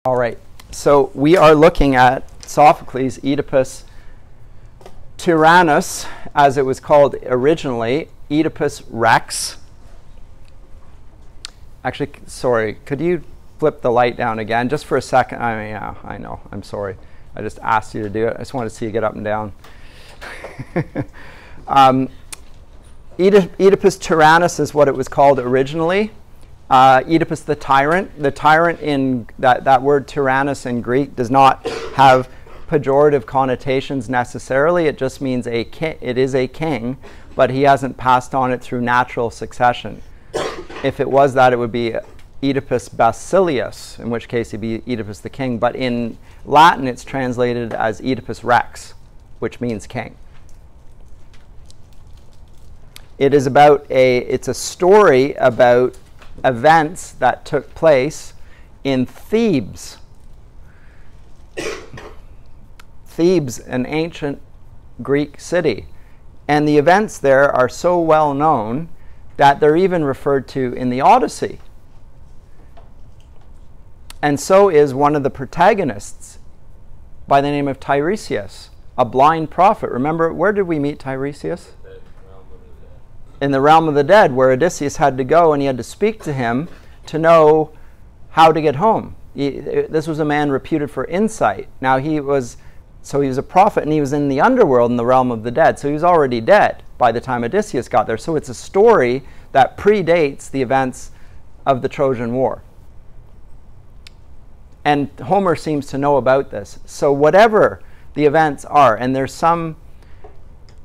All right, so we are looking at Sophocles Oedipus Tyrannus, as it was called originally, Oedipus Rex. Actually, sorry, could you flip the light down again just for a second? I mean, yeah, I know, I'm sorry. I just asked you to do it. I just wanted to see you get up and down. Oedipus Tyrannus is what it was called originally. Oedipus the tyrant. The tyrant in that word tyrannus in Greek does not have pejorative connotations necessarily. It just means it is a king, but he hasn't passed on it through natural succession. If it was that, it would be Oedipus Basilius, in which case he'd be Oedipus the king. But in Latin, it's translated as Oedipus Rex, which means king. It's a story about events that took place in Thebes. Thebes, an ancient Greek city. And the events there are so well known that they're even referred to in the Odyssey. And so is one of the protagonists by the name of Tiresias, a blind prophet. Remember, where did we meet Tiresias? In the realm of the dead, where Odysseus had to go and he had to speak to him to know how to get home. This was a man reputed for insight. Now he was a prophet, and he was in the underworld in the realm of the dead. So he was already dead by the time Odysseus got there. So it's a story that predates the events of the Trojan War. And Homer seems to know about this. So whatever the events are, and there's some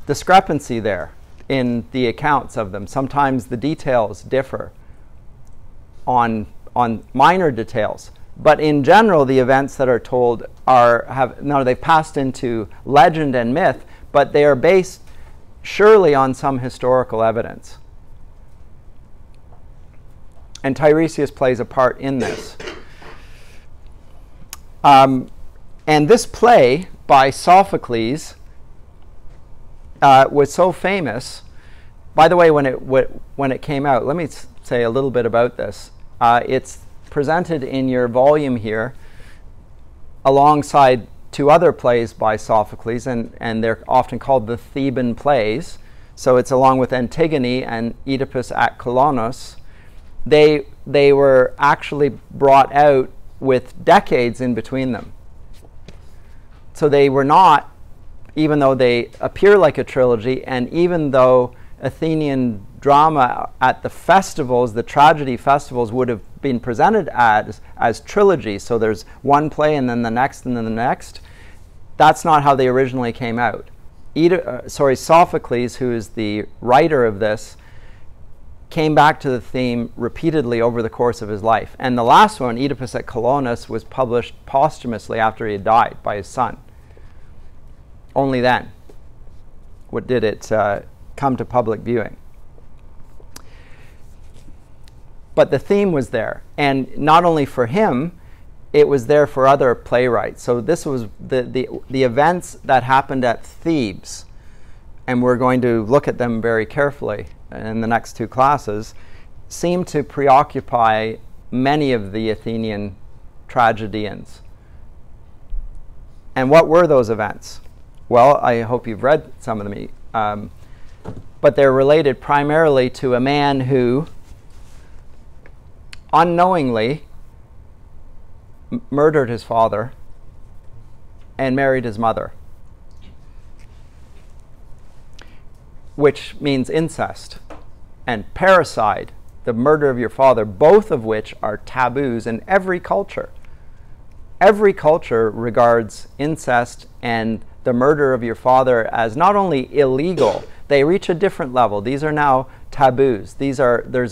discrepancy there in the accounts of them. Sometimes the details differ on minor details. But in general, the events that are told they've passed into legend and myth, but they are based surely on some historical evidence. And Tiresias plays a part in this. And this play by Sophocles was so famous. By the way, when it came out, let me say a little bit about this. It's presented in your volume here alongside two other plays by Sophocles, and they're often called the Theban plays. So it's along with Antigone and Oedipus at Colonos. They were actually brought out with decades in between them. So they were not, even though they appear like a trilogy, and even though Athenian drama at the festivals, the tragedy festivals, would have been presented as trilogies, so there's one play and then the next and then the next, that's not how they originally came out. Sophocles, who is the writer of this, came back to the theme repeatedly over the course of his life. And the last one, Oedipus at Colonos, was published posthumously after he had died by his son. Only then did it come to public viewing. But the theme was there, and not only for him, it was there for other playwrights. So this was the events that happened at Thebes, and we're going to look at them very carefully in the next two classes, seem to preoccupy many of the Athenian tragedians. And what were those events? Well, I hope you've read some of them, but they're related primarily to a man who unknowingly murdered his father and married his mother, which means incest, and parricide, the murder of your father, both of which are taboos in every culture. Every culture regards incest and the murder of your father as not only illegal, they reach a different level. These are now taboos. There's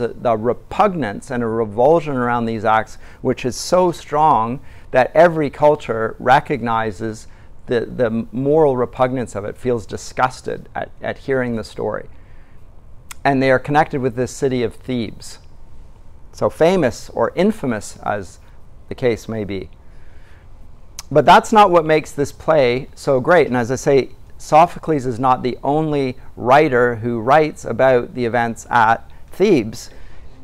a repugnance and a revulsion around these acts which is so strong that every culture recognizes the moral repugnance of it, feels disgusted at hearing the story. And they are connected with this city of Thebes. So famous or infamous as the case may be. But that's not what makes this play so great. And as I say, Sophocles is not the only writer who writes about the events at Thebes.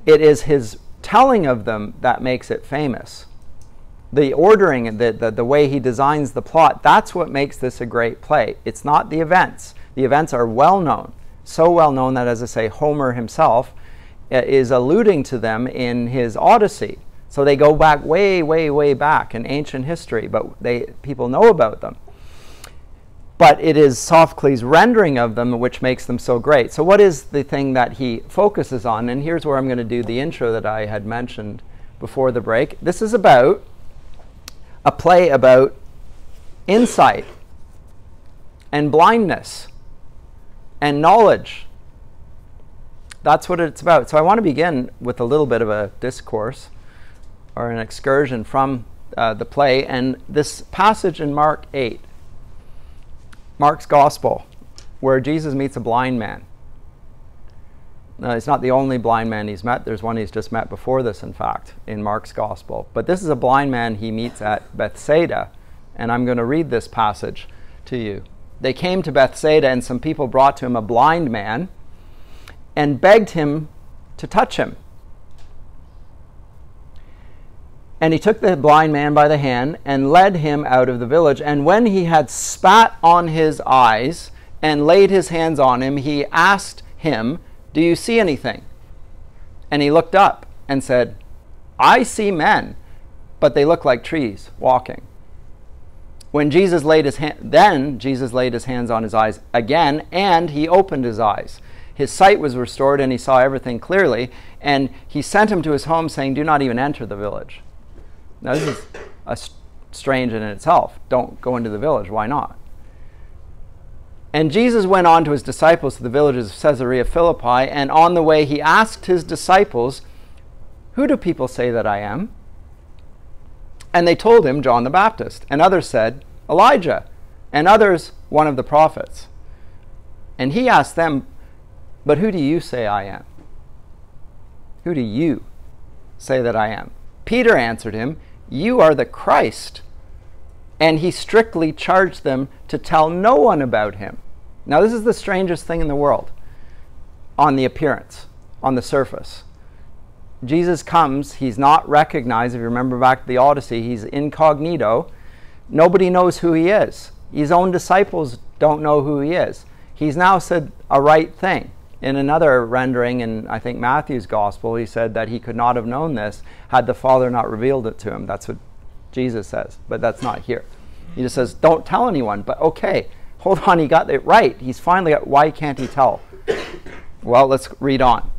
It is his telling of them that makes it famous. the ordering, the way he designs the plot, that's what makes this a great play. It's not the events. The events are well known, so well known that, as I say, Homer himself is alluding to them in his Odyssey. So they go back way, way, way back in ancient history, but people know about them. But it is Sophocles' rendering of them which makes them so great. So what is the thing that he focuses on? And here's where I'm going to do the intro that I had mentioned before the break. This is about a play about insight and blindness and knowledge. That's what it's about. So I want to begin with a little bit of a discourse or an excursion from the play, and this passage in Mark 8, Mark's Gospel, where Jesus meets a blind man. Now, he's not the only blind man he's met. There's one he's just met before this, in fact, in Mark's Gospel. But this is a blind man he meets at Bethsaida, and I'm going to read this passage to you. They came to Bethsaida, and some people brought to him a blind man and begged him to touch him. And he took the blind man by the hand and led him out of the village. And when he had spat on his eyes and laid his hands on him, he asked him, "Do you see anything?" And he looked up and said, "I see men, but they look like trees walking." When Jesus laid his Jesus laid his hands on his eyes again, and he opened his eyes. His sight was restored, and he saw everything clearly. And he sent him to his home, saying, "Do not even enter the village." Now, this is strange in itself. Don't go into the village. Why not? And Jesus went on to his disciples to the villages of Caesarea Philippi, and on the way he asked his disciples, "Who do people say that I am?" And they told him, "John the Baptist." And others said, "Elijah." And others, "One of the prophets." And he asked them, "But who do you say I am? Who do you say that I am?" Peter answered him, "You are the Christ." And he strictly charged them to tell no one about him. Now, this is the strangest thing in the world on the appearance, on the surface. Jesus comes, he's not recognized. If you remember back to the Odyssey, he's incognito. Nobody knows who he is. His own disciples don't know who he is. He's now said a right thing. In another rendering in, I think, Matthew's Gospel, he said that he could not have known this had the Father not revealed it to him. That's what Jesus says, but that's not here. He just says, don't tell anyone. But okay, hold on, he got it right. He's finally got, why can't he tell? Well, let's read on.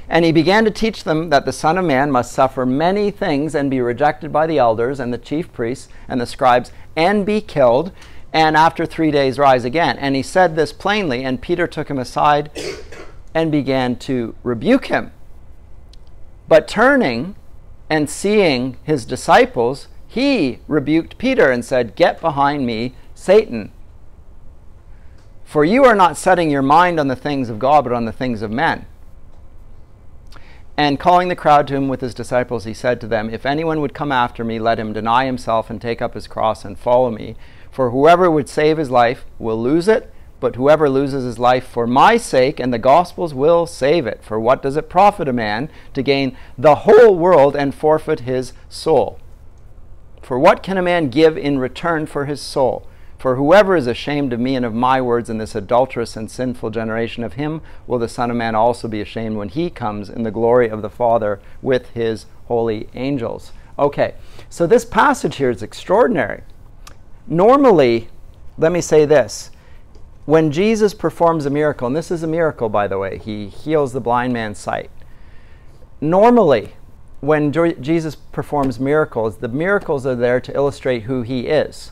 And he began to teach them that the Son of Man must suffer many things and be rejected by the elders and the chief priests and the scribes and be killed, and after 3 days rise again. And he said this plainly, and Peter took him aside and began to rebuke him. But turning and seeing his disciples, he rebuked Peter and said, "Get behind me, Satan. For you are not setting your mind on the things of God, but on the things of men." And calling the crowd to him with his disciples, he said to them, "If anyone would come after me, let him deny himself and take up his cross and follow me. For whoever would save his life will lose it, but whoever loses his life for my sake and the gospel's will save it. For what does it profit a man to gain the whole world and forfeit his soul? For what can a man give in return for his soul? For whoever is ashamed of me and of my words in this adulterous and sinful generation, of him will the Son of Man also be ashamed when he comes in the glory of the Father with his holy angels." Okay, so this passage here is extraordinary. Normally, let me say this. When Jesus performs a miracle, and this is a miracle, by the way, he heals the blind man's sight. Normally, when Jesus performs miracles, the miracles are there to illustrate who he is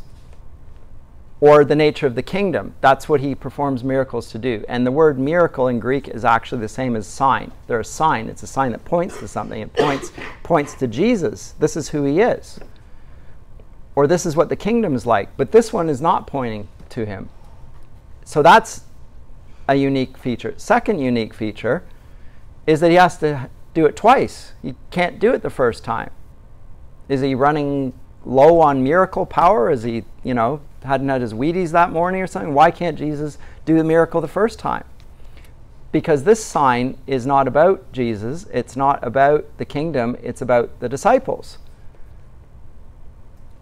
or the nature of the kingdom. That's what he performs miracles to do. And the word miracle in Greek is actually the same as sign. They're a sign. It's a sign that points to something. It points to Jesus. This is who he is. Or this is what the kingdom is like. But this one is not pointing to him. So that's a unique feature. Second unique feature is that he has to do it twice. He can't do it the first time. Is he running low on miracle power? Is he, hadn't had his Wheaties that morning or something? Why can't Jesus do the miracle the first time? Because this sign is not about Jesus. It's not about the kingdom. It's about the disciples.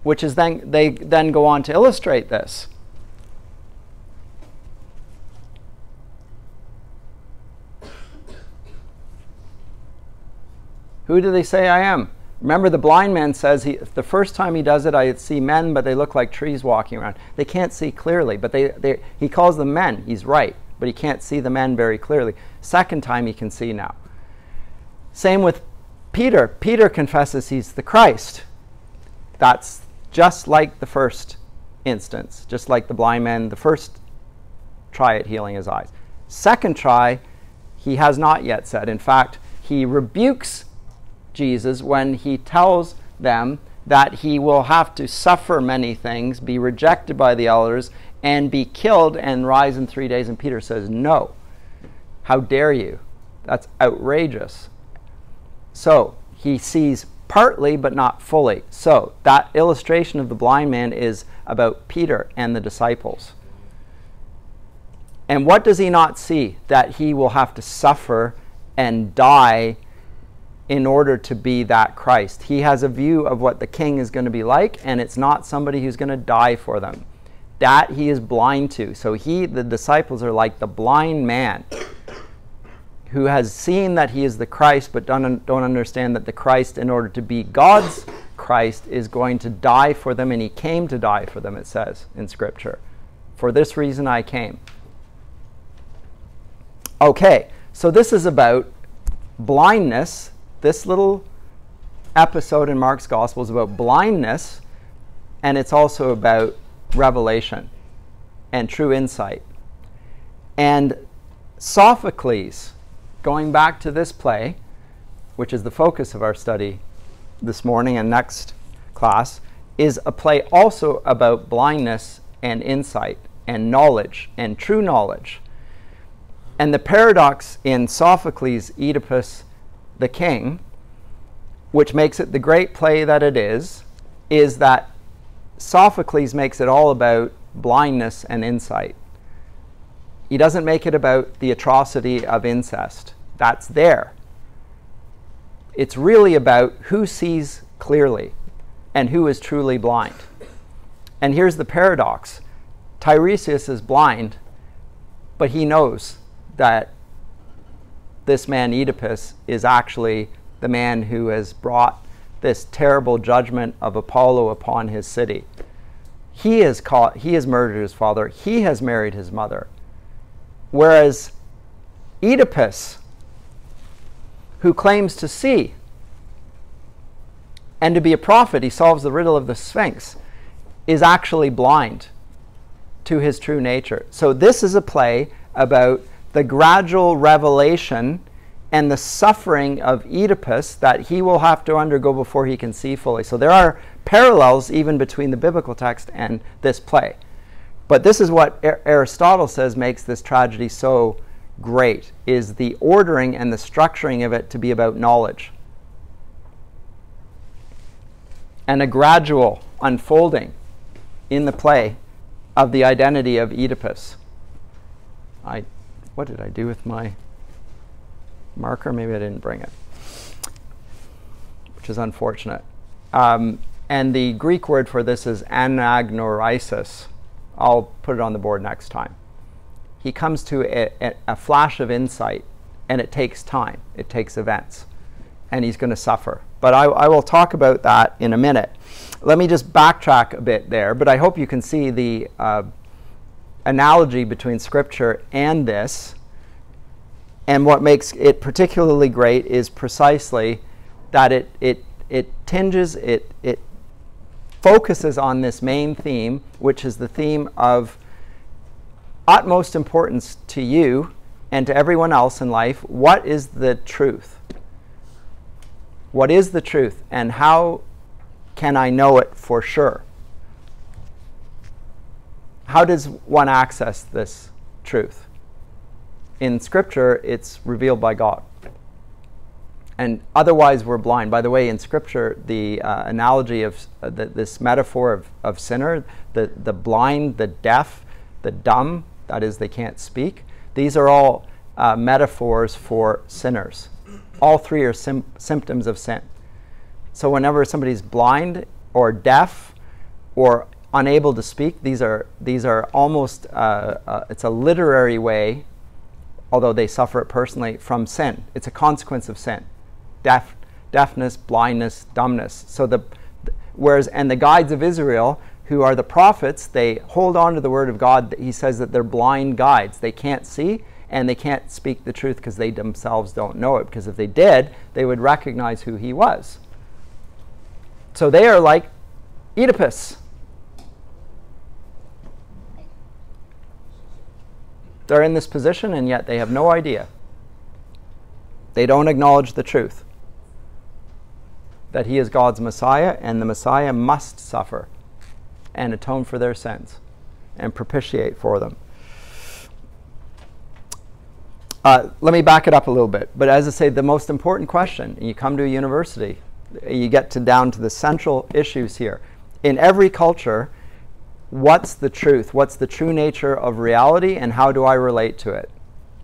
which is then, they then go on to illustrate this. Who do they say I am? Remember, the blind man says the first time he does it, I see men, but they look like trees walking around. They can't see clearly, but he calls them men. He's right, but he can't see the men very clearly. Second time he can see now. Same with Peter. Peter confesses he's the Christ. That's just like the first instance, just like the blind man, the first try at healing his eyes. Second try, he has not yet said. In fact, he rebukes Jesus when he tells them that he will have to suffer many things, be rejected by the elders, and be killed and rise in 3 days. And Peter says, no, how dare you? That's outrageous. So he sees partly but not fully. So that illustration of the blind man is about Peter and the disciples. And what does he not see? That he will have to suffer and die in order to be that Christ. He has a view of what the king is going to be like, and it's not somebody who's going to die for them. That he is blind to. So the disciples are like the blind man who has seen that he is the Christ, but don't understand that the Christ, in order to be God's Christ, is going to die for them, and he came to die for them, it says in Scripture. For this reason I came. Okay, so this is about blindness. This little episode in Mark's Gospel is about blindness, and it's also about revelation and true insight. And Sophocles, going back to this play, which is the focus of our study this morning and next class, is a play also about blindness and insight and knowledge and true knowledge. And the paradox in Sophocles Oedipus the King, which makes it the great play that it is that Sophocles makes it all about blindness and insight. He doesn't make it about the atrocity of incest. That's there. It's really about who sees clearly and who is truly blind. And here's the paradox. Tiresias is blind, but he knows that this man Oedipus is actually the man who has brought this terrible judgment of Apollo upon his city. He has murdered his father. He has married his mother. Whereas Oedipus, who claims to see and to be a prophet, he solves the riddle of the Sphinx, is actually blind to his true nature. So this is a play about the gradual revelation and the suffering of Oedipus that he will have to undergo before he can see fully. So there are parallels even between the biblical text and this play. But this is what Aristotle says makes this tragedy so great, is the ordering and the structuring of it to be about knowledge. And a gradual unfolding in the play of the identity of Oedipus. What did I do with my marker? Maybe I didn't bring it, which is unfortunate. And the Greek word for this is Anagnorisis. I'll put it on the board next time. He comes to a flash of insight, and it takes time. It takes events, and he's going to suffer. But I will talk about that in a minute. Let me just backtrack a bit there, but I hope you can see the analogy between Scripture and this. And what makes it particularly great is precisely that it focuses on this main theme, which is the theme of utmost importance to you and to everyone else in life. What is the truth? What is the truth, and how can I know it for sure? How does one access this truth? In Scripture, it's revealed by God. And otherwise, we're blind. By the way, in Scripture, the analogy of this metaphor of sinner, the blind, the deaf, the dumb, that is, they can't speak, these are all metaphors for sinners. All three are symptoms of sin. So whenever somebody's blind or deaf or unable to speak. These are almost, it's a literary way, although they suffer it personally, from sin. It's a consequence of sin. Deafness, blindness, dumbness. So and the guides of Israel, who are the prophets, they hold on to the word of God. He says that they're blind guides. They can't see and they can't speak the truth because they themselves don't know it. Because if they did, they would recognize who he was. So they are like Oedipus. They're in this position and yet they have no idea. They don't acknowledge the truth that he is God's Messiah, and the Messiah must suffer and atone for their sins and propitiate for them. Let me back it up a little bit. But as I say, the most important question, and you come to a university, you get down to the central issues here. In every culture, what's the truth? What's the true nature of reality, and how do I relate to it?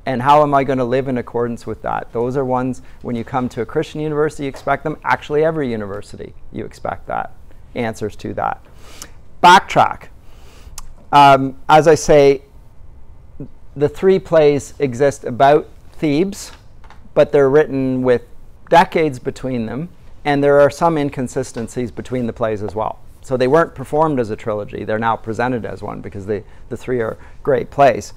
And how am I going to live in accordance with that? Those are ones, when you come to a Christian university, you expect them. Actually, every university, you expect that. Answers to that. Backtrack. As I say, the 3 plays exist about Thebes, but they're written with decades between them, and there are some inconsistencies between the plays as well. So they weren't performed as a trilogy. They're now presented as one because the 3 are great plays.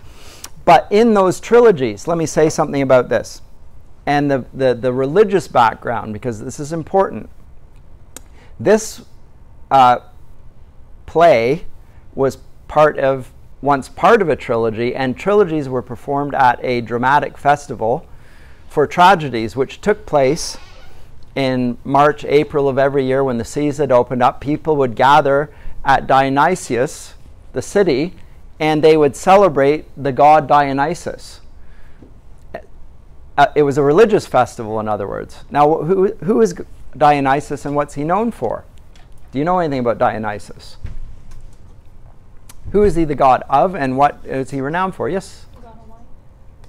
But in those trilogies, let me say something about this, and the religious background, because this is important. This play was once part of a trilogy, and trilogies were performed at a dramatic festival for tragedies, which took place in March, April of every year when the seas had opened up. People would gather at Dionysius, the city, and they would celebrate the god Dionysus. It was a religious festival, in other words. Now, who is Dionysus and what's he known for? Do you know anything about Dionysus? Who is he the god of, and what is he renowned for? Yes? God of wine.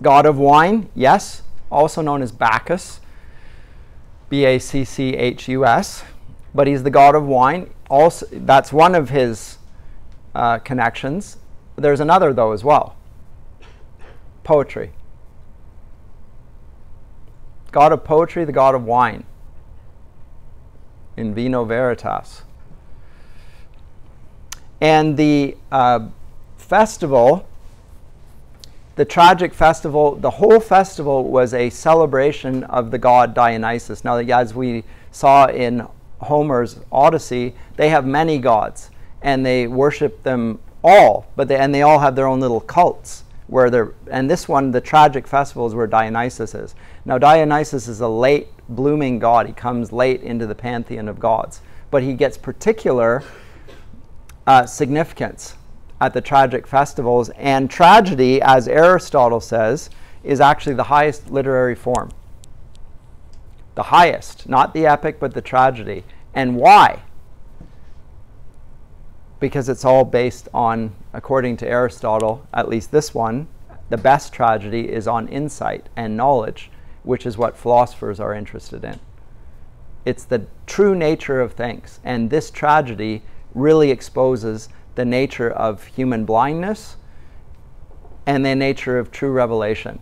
God of wine, yes. Also known as Bacchus. Bacchus. But he's the god of wine. Also, that's one of his connections. There's another, though, as well. Poetry. God of poetry, the god of wine. In vino veritas. And the festival, the tragic festival, the whole festival was a celebration of the god Dionysus. Now, as we saw in Homer's Odyssey, they have many gods, and they worship them all, and they all have their own little cults. And this one, the tragic festival, is where Dionysus is. Now, Dionysus is a late blooming god. He comes late into the pantheon of gods, but he gets particular significance at the tragic festivals. And tragedy, as Aristotle says, is actually the highest literary form. The highest, not the epic, but the tragedy. And why? Because it's all based on, according to Aristotle, at least this one, the best tragedy is on insight and knowledge, which is what philosophers are interested in. It's the true nature of things. And this tragedy really exposes the nature of human blindness and the nature of true revelation.